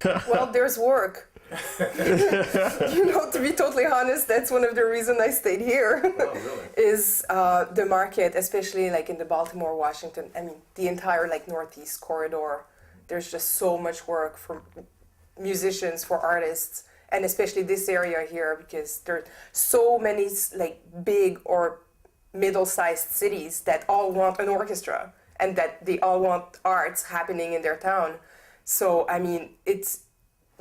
Well, there's work. To be totally honest, that's one of the reasons I stayed here. Oh, really? Is the market, especially like in the Baltimore, Washington, I mean, the entire like Northeast corridor. There's just so much work for musicians, for artists, and especially this area here, because there's so many like big or middle-sized cities that all want an orchestra and that they all want arts happening in their town. So, I mean, it's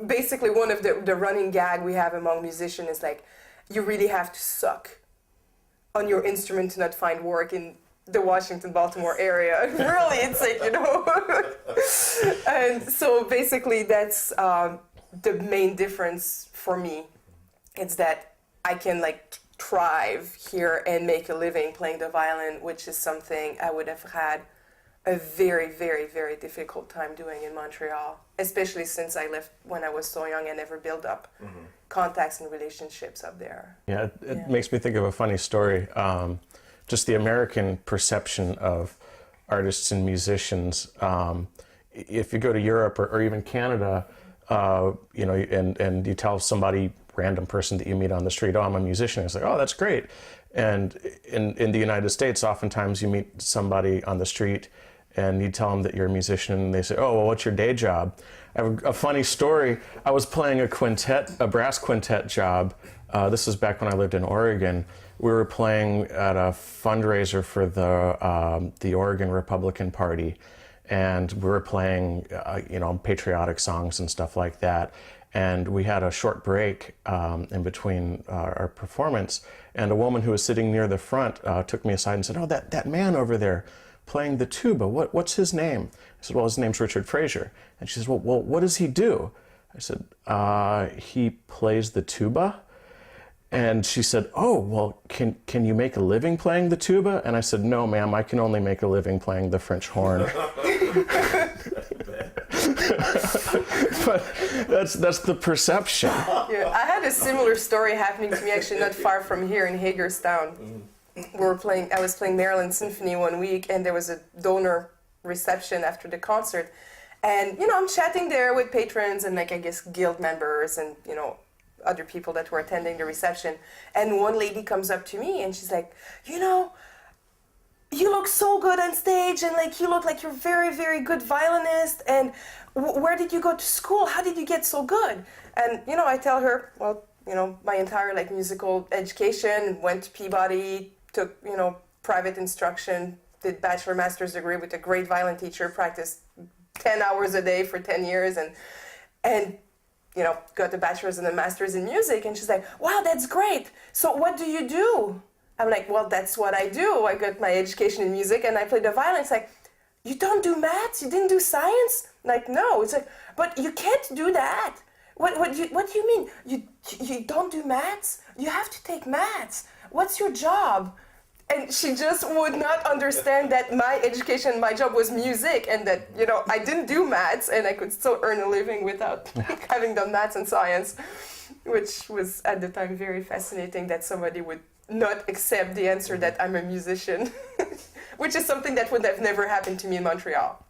basically one of the running gag we have among musicians is like, you really have to suck on your instrument to not find work in the Washington, Baltimore area. Really, it's like, And so basically that's the main difference for me. It's that I can like thrive here and make a living playing the violin, which is something I would have had a very, very, very difficult time doing in Montreal, especially since I left when I was so young and never built up contacts and relationships up there. Yeah, it makes me think of a funny story. Just the American perception of artists and musicians. If you go to Europe or even Canada, and you tell somebody, random person that you meet on the street, oh, I'm a musician. It's like, oh, that's great. And in the United States, oftentimes you meet somebody on the street and you tell them that you're a musician and they say, oh, well, what's your day job? I have a funny story. I was playing a brass quintet job. This was back when I lived in Oregon. We were playing at a fundraiser for the Oregon Republican Party. And we were playing, patriotic songs and stuff like that. And we had a short break in between our performance. And a woman who was sitting near the front took me aside and said, oh, that man over there playing the tuba, what's his name? I said, well, his name's Richard Frazier. And she says, well, what does he do? I said, he plays the tuba. And she said, oh, well, can you make a living playing the tuba? And I said, no, ma'am, I can only make a living playing the French horn. But that's the perception. Yeah, I had a similar story happening to me actually not far from here in Hagerstown. I was playing Maryland Symphony one week, and there was a donor reception after the concert. And, I'm chatting there with patrons and, I guess, guild members and, other people that were attending the reception. And one lady comes up to me and she's like, you look so good on stage, and, you look like you're a very, very good violinist. And where did you go to school? How did you get so good? And, I tell her, well, my entire, musical education, went to Peabody, took, private instruction, did bachelor master's degree with a great violin teacher, practiced 10 hours a day for 10 years, and got the bachelor's and the master's in music. And she's like, wow, that's great. So what do you do? I'm like, well, that's what I do. I got my education in music and I play the violin. It's like, you don't do maths? You didn't do science? Like, no. It's like, but you can't do that. What do you mean? You don't do maths? You have to take maths. What's your job? And she just would not understand that my education, my job was music, and that, I didn't do maths and I could still earn a living without having done maths and science, which was at the time very fascinating that somebody would not accept the answer that I'm a musician, which is something that would have never happened to me in Montreal.